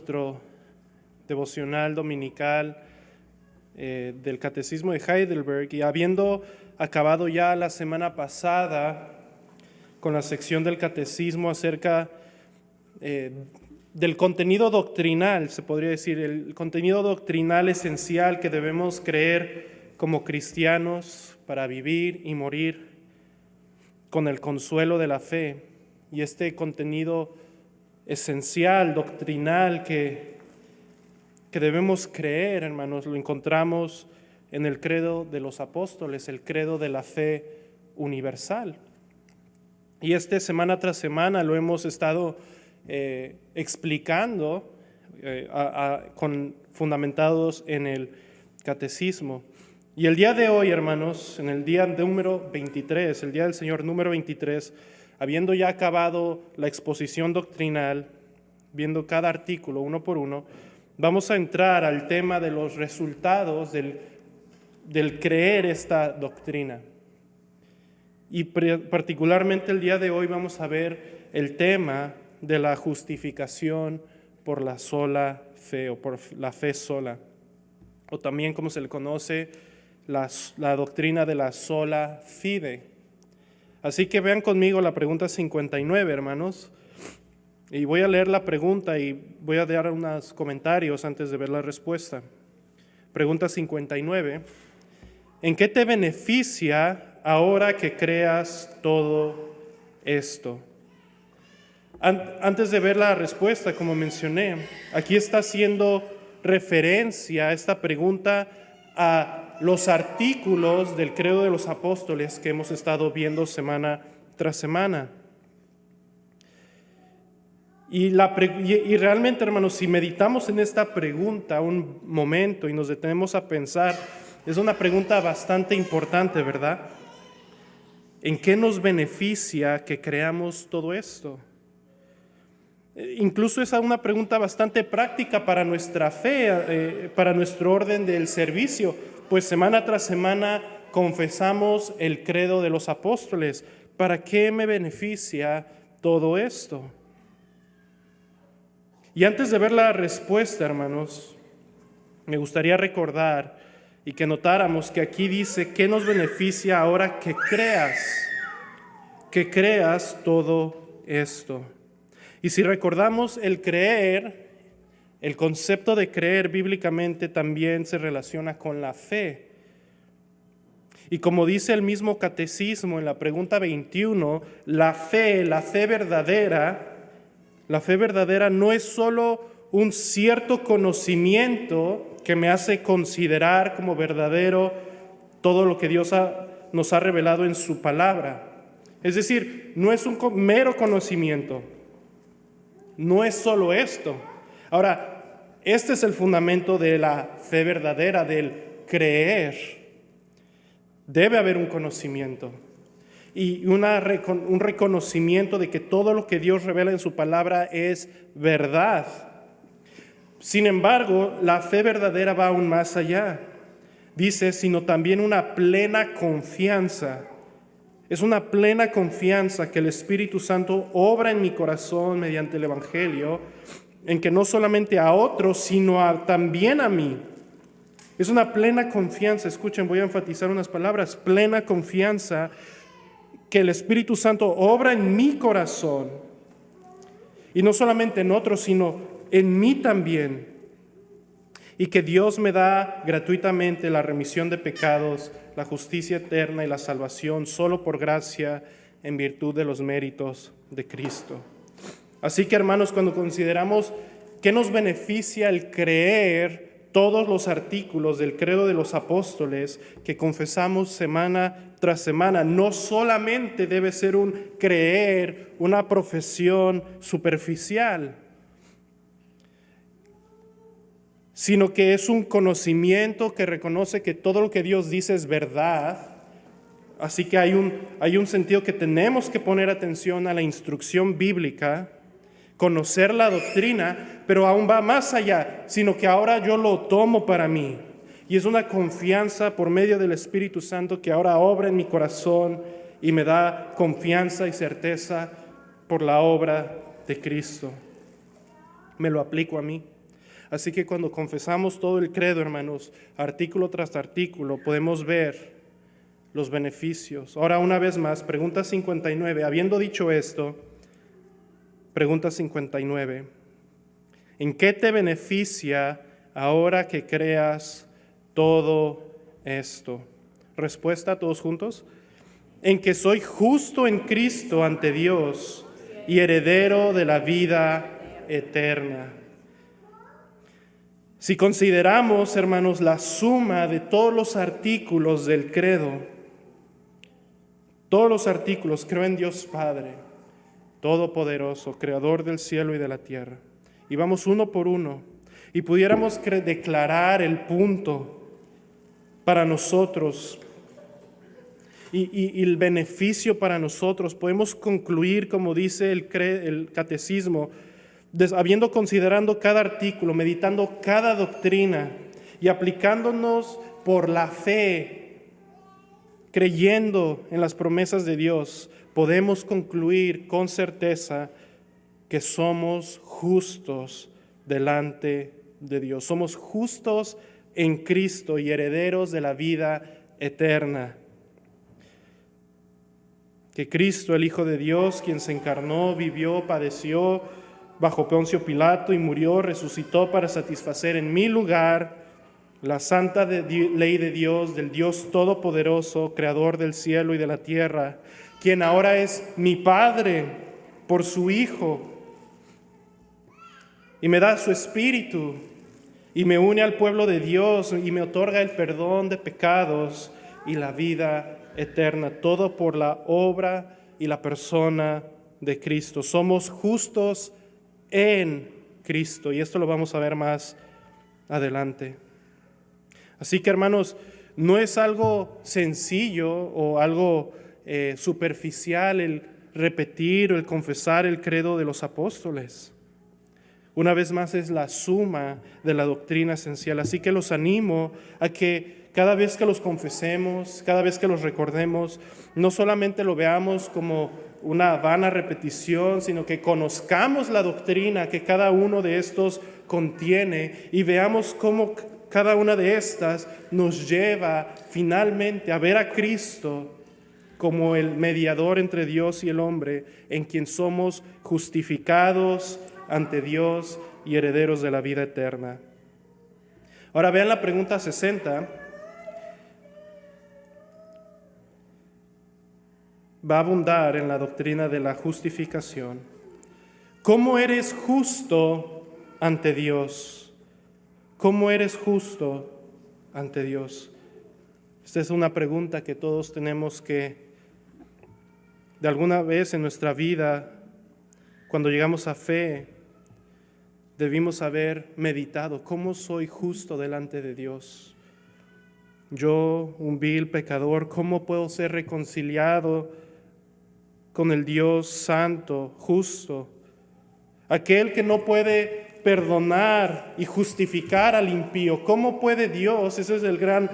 nuestro devocional dominical del Catecismo de Heidelberg, y habiendo acabado ya la semana pasada con la sección del Catecismo acerca del contenido doctrinal, se podría decir, el contenido doctrinal esencial que debemos creer como cristianos para vivir y morir con el consuelo de la fe, y este contenido esencial, doctrinal que debemos creer, hermanos, lo encontramos en el credo de los apóstoles, el credo de la fe universal. Y semana tras semana lo hemos estado explicando fundamentados en el catecismo. Y el día de hoy, hermanos, en el día número 23, el día del Señor número 23, habiendo ya acabado la exposición doctrinal, viendo cada artículo uno por uno, vamos a entrar al tema de los resultados del creer esta doctrina. Y particularmente el día de hoy vamos a ver el tema de la justificación por la sola fe, o por la fe sola, o también como se le conoce, la doctrina de la sola fide. Así que vean conmigo la pregunta 59, hermanos, y voy a leer la pregunta y voy a dar unos comentarios antes de ver la respuesta. Pregunta 59. ¿En qué te beneficia ahora que creas todo esto? Antes de ver la respuesta, como mencioné, aquí está haciendo referencia a esta pregunta a los artículos del credo de los apóstoles que hemos estado viendo semana tras semana. Y realmente, hermanos, si meditamos en esta pregunta un momento y nos detenemos a pensar, es una pregunta bastante importante, ¿verdad? ¿En qué nos beneficia que creamos todo esto? Incluso es una pregunta bastante práctica para nuestra fe, para nuestro orden del servicio, pues semana tras semana confesamos el credo de los apóstoles. ¿Para qué me beneficia todo esto? Y antes de ver la respuesta, hermanos, me gustaría recordar y que notáramos que aquí dice que nos beneficia ahora que creas todo esto. Y si recordamos el creer, el concepto de creer bíblicamente también se relaciona con la fe. Y como dice el mismo catecismo en la pregunta 21, la fe verdadera no es solo un cierto conocimiento que me hace considerar como verdadero todo lo que Dios nos ha revelado en su palabra. Es decir, no es un mero conocimiento. No es solo esto. Ahora, este es el fundamento de la fe verdadera, del creer. Debe haber un conocimiento y un reconocimiento de que todo lo que Dios revela en su palabra es verdad. Sin embargo, la fe verdadera va aún más allá. Dice, sino también una plena confianza. Es una plena confianza que el Espíritu Santo obra en mi corazón mediante el Evangelio, en que no solamente a otros, sino también a mí. Es una plena confianza, escuchen, voy a enfatizar unas palabras, plena confianza que el Espíritu Santo obra en mi corazón, y no solamente en otros, sino en mí también, y que Dios me da gratuitamente la remisión de pecados, la justicia eterna y la salvación solo por gracia en virtud de los méritos de Cristo. Así que, hermanos, cuando consideramos qué nos beneficia el creer todos los artículos del credo de los apóstoles que confesamos semana tras semana, no solamente debe ser un creer, una profesión superficial, sino que es un conocimiento que reconoce que todo lo que Dios dice es verdad. Así que hay un sentido que tenemos que poner atención a la instrucción bíblica, conocer la doctrina, pero aún va más allá, sino que ahora yo lo tomo para mí. Y es una confianza por medio del Espíritu Santo que ahora obra en mi corazón y me da confianza y certeza por la obra de Cristo. Me lo aplico a mí. Así que cuando confesamos todo el credo, hermanos, artículo tras artículo, podemos ver los beneficios. Ahora, una vez más, pregunta 59. Habiendo dicho esto, pregunta 59. ¿En qué te beneficia ahora que creas todo esto? Respuesta, todos juntos. En que soy justo en Cristo ante Dios y heredero de la vida eterna. Si consideramos, hermanos, la suma de todos los artículos del credo, todos los artículos, creo en Dios Padre, Todopoderoso, Creador del cielo y de la tierra, y vamos uno por uno, y pudiéramos declarar el punto para nosotros y el beneficio para nosotros, podemos concluir, como dice el catecismo, habiendo considerando cada artículo, meditando cada doctrina y aplicándonos por la fe, creyendo en las promesas de Dios, podemos concluir con certeza que somos justos delante de Dios. Somos justos en Cristo y herederos de la vida eterna. Que Cristo, el Hijo de Dios, quien se encarnó, vivió, padeció bajo Poncio Pilato y murió, resucitó para satisfacer en mi lugar la santa ley de Dios, del Dios Todopoderoso, Creador del cielo y de la tierra, quien ahora es mi Padre por su Hijo, y me da su Espíritu, y me une al pueblo de Dios, y me otorga el perdón de pecados y la vida eterna, todo por la obra y la persona de Cristo. Somos justos en Cristo, y esto lo vamos a ver más adelante. Así que, hermanos, no es algo sencillo o algo superficial el repetir o el confesar el credo de los apóstoles. Una vez más es la suma de la doctrina esencial. Así que los animo a que cada vez que los confesemos, cada vez que los recordemos, no solamente lo veamos como una vana repetición, sino que conozcamos la doctrina que cada uno de estos contiene y veamos cómo cada una de estas nos lleva finalmente a ver a Cristo como el mediador entre Dios y el hombre, en quien somos justificados ante Dios y herederos de la vida eterna. Ahora vean la pregunta 60. Va a abundar en la doctrina de la justificación. ¿Cómo eres justo ante Dios? ¿Cómo eres justo ante Dios? Esta es una pregunta que todos tenemos que, de alguna vez en nuestra vida, cuando llegamos a fe, debimos haber meditado. ¿Cómo soy justo delante de Dios? Yo, un vil pecador, ¿cómo puedo ser reconciliado con el Dios santo, justo? Aquel que no puede perdonar y justificar al impío. ¿Cómo puede Dios? Ese es el gran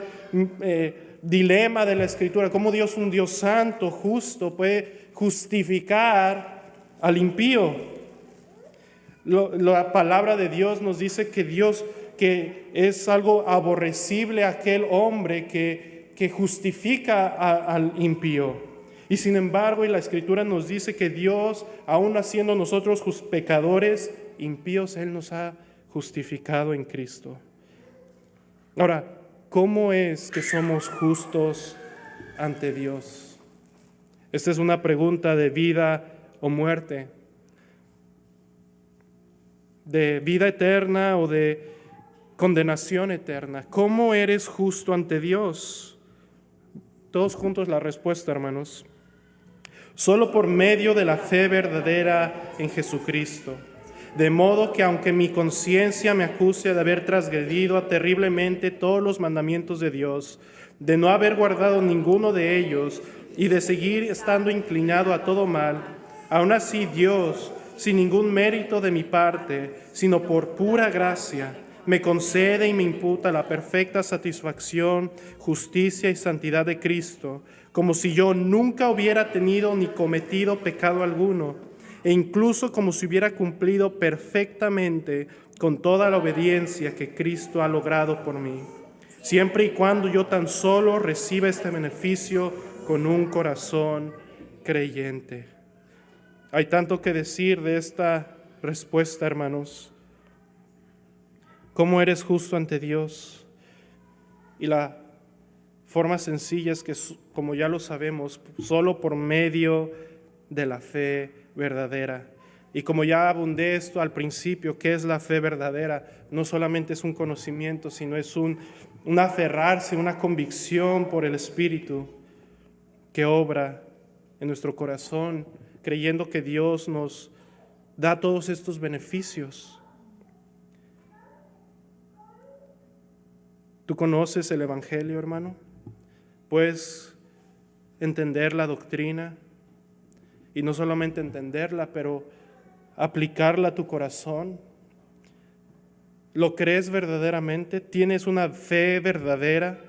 dilema de la Escritura. ¿Cómo Dios, un Dios santo, justo, puede justificar al impío? La palabra de Dios nos dice que Dios, que es algo aborrecible aquel hombre que justifica al impío. Y sin embargo, y la Escritura nos dice que Dios, aun haciendo nosotros pecadores, impíos, Él nos ha justificado en Cristo. Ahora, ¿cómo es que somos justos ante Dios? Esta es una pregunta de vida o muerte, de vida eterna o de condenación eterna. ¿Cómo eres justo ante Dios? Todos juntos la respuesta, hermanos. Solo por medio de la fe verdadera en Jesucristo. De modo que aunque mi conciencia me acuse de haber transgredido terriblemente todos los mandamientos de Dios, de no haber guardado ninguno de ellos y de seguir estando inclinado a todo mal, aún así Dios, sin ningún mérito de mi parte, sino por pura gracia, me concede y me imputa la perfecta satisfacción, justicia y santidad de Cristo, como si yo nunca hubiera tenido ni cometido pecado alguno, e incluso como si hubiera cumplido perfectamente con toda la obediencia que Cristo ha logrado por mí, siempre y cuando yo tan solo reciba este beneficio con un corazón creyente. Hay tanto que decir de esta respuesta, hermanos. ¿Cómo eres justo ante Dios? Y la forma sencilla es que, como ya lo sabemos, solo por medio de la fe verdadera. Y como ya abundé esto al principio, ¿qué es la fe verdadera? No solamente es un conocimiento, sino es un aferrarse, una convicción por el Espíritu que obra en nuestro corazón, creyendo que Dios nos da todos estos beneficios. ¿Tú conoces el Evangelio, hermano? ¿Puedes entender la doctrina? Y no solamente entenderla, pero aplicarla a tu corazón. ¿Lo crees verdaderamente? ¿Tienes una fe verdadera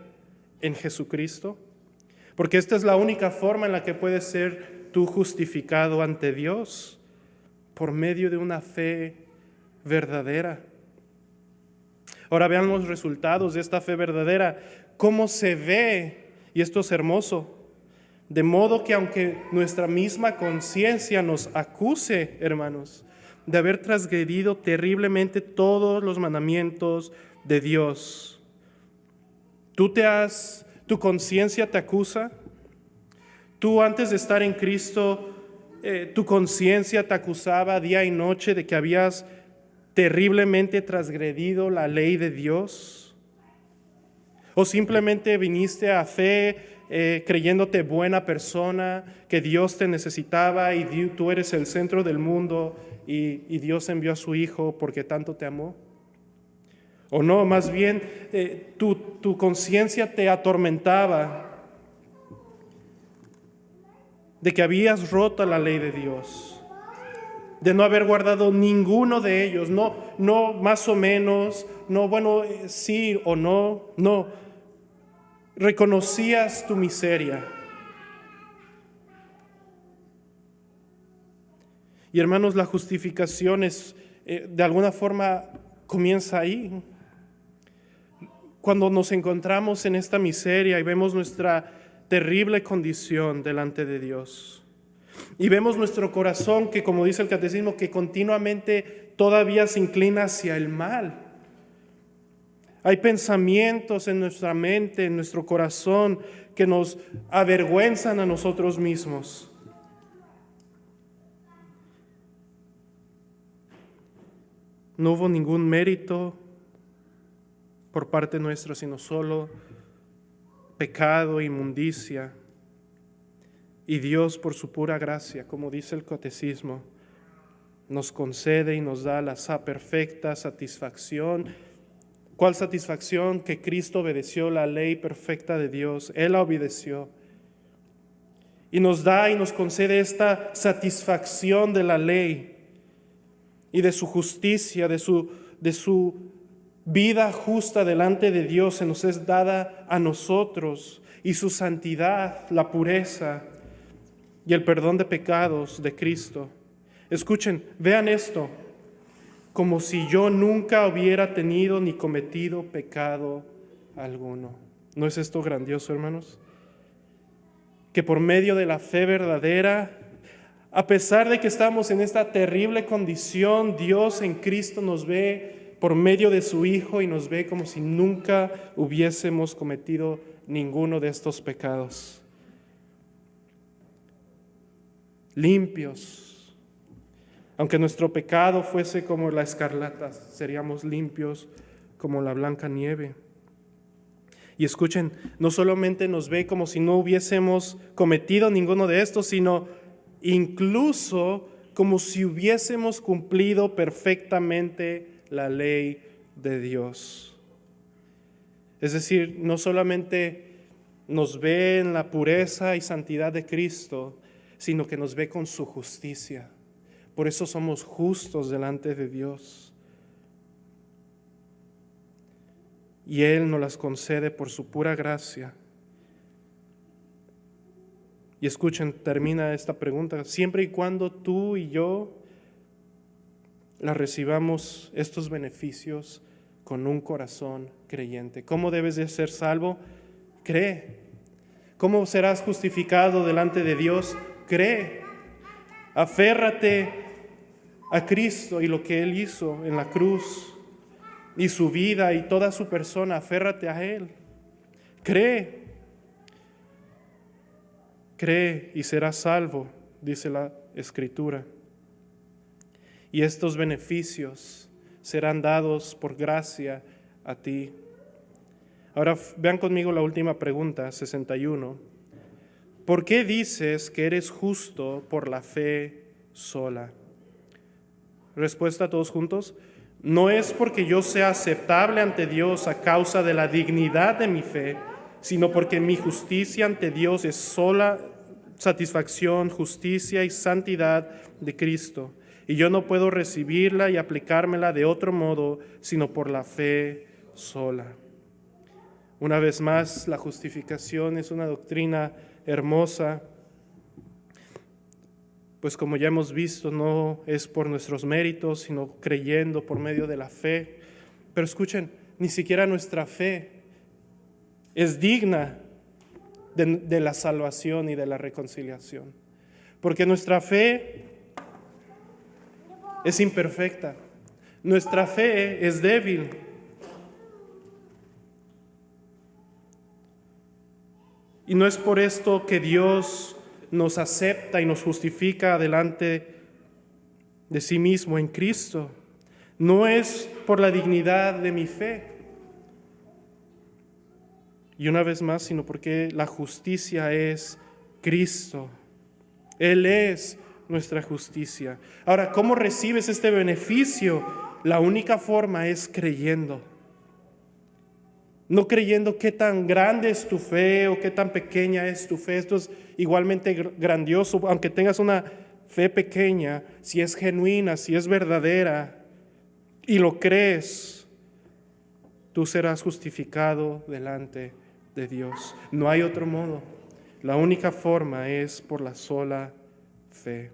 en Jesucristo? Porque esta es la única forma en la que puedes ser tú justificado ante Dios, por medio de una fe verdadera. Ahora vean los resultados de esta fe verdadera, cómo se ve, y esto es hermoso. De modo que aunque nuestra misma conciencia nos acuse, hermanos, de haber transgredido terriblemente todos los mandamientos de Dios, tu conciencia te acusa. Tú antes de estar en Cristo, tu conciencia te acusaba día y noche de que habías terriblemente transgredido la ley de Dios. O simplemente viniste a fe creyéndote buena persona, que Dios te necesitaba y tú eres el centro del mundo y Dios envió a su Hijo porque tanto te amó. O no, más bien tu conciencia te atormentaba de que habías roto la ley de Dios, de no haber guardado ninguno de ellos, no más o menos, no bueno, sí o no, reconocías tu miseria. Y hermanos, la justificación es, de alguna forma, comienza ahí. Cuando nos encontramos en esta miseria y vemos nuestra terrible condición delante de Dios. Y vemos nuestro corazón que, como dice el catecismo, que continuamente todavía se inclina hacia el mal. Hay pensamientos en nuestra mente, en nuestro corazón, que nos avergüenzan a nosotros mismos. No hubo ningún mérito por parte nuestra, sino solo pecado, inmundicia. Y Dios, por su pura gracia, como dice el catecismo, nos concede y nos da la perfecta satisfacción. ¿Cuál satisfacción? Que Cristo obedeció la ley perfecta de Dios. Él la obedeció. Y nos da y nos concede esta satisfacción de la ley y de su justicia, de su vida justa delante de Dios se nos es dada a nosotros, y su santidad, la pureza y el perdón de pecados de Cristo. Escuchen, vean esto, como si yo nunca hubiera tenido ni cometido pecado alguno. ¿No es esto grandioso, hermanos? Que por medio de la fe verdadera, a pesar de que estamos en esta terrible condición, Dios en Cristo nos ve por medio de su Hijo y nos ve como si nunca hubiésemos cometido ninguno de estos pecados. Limpios. Aunque nuestro pecado fuese como la escarlata, seríamos limpios como la blanca nieve. Y escuchen, no solamente nos ve como si no hubiésemos cometido ninguno de estos, sino incluso como si hubiésemos cumplido perfectamente la ley de Dios. Es decir, no solamente nos ve en la pureza y santidad de Cristo, sino que nos ve con su justicia. Por eso somos justos delante de Dios. Y Él nos las concede por su pura gracia. Y escuchen, termina esta pregunta, siempre y cuando tú y yo recibamos estos beneficios con un corazón creyente. ¿Cómo debes de ser salvo? Cree. ¿Cómo serás justificado delante de Dios? Cree. Aférrate a Cristo y lo que Él hizo en la cruz y su vida y toda su persona. Aférrate a Él. Cree. Cree y serás salvo, dice la Escritura. Y estos beneficios serán dados por gracia a ti. Ahora vean conmigo la última pregunta, 61. ¿Por qué dices que eres justo por la fe sola? Respuesta todos juntos. No es porque yo sea aceptable ante Dios a causa de la dignidad de mi fe, sino porque mi justicia ante Dios es sola satisfacción, justicia y santidad de Cristo. Y yo no puedo recibirla y aplicármela de otro modo, sino por la fe sola. Una vez más, la justificación es una doctrina hermosa, pues como ya hemos visto, no es por nuestros méritos, sino creyendo por medio de la fe. Pero escuchen, ni siquiera nuestra fe es digna de la salvación y de la reconciliación, porque nuestra fe es imperfecta, nuestra fe es débil. Y no es por esto que Dios nos acepta y nos justifica delante de sí mismo en Cristo. No es por la dignidad de mi fe. Y una vez más, sino porque la justicia es Cristo. Él es nuestra justicia. Ahora, ¿cómo recibes este beneficio? La única forma es creyendo. No creyendo qué tan grande es tu fe o qué tan pequeña es tu fe. Esto es igualmente grandioso, aunque tengas una fe pequeña, si es genuina, si es verdadera y lo crees, tú serás justificado delante de Dios. No hay otro modo. La única forma es por la sola fe.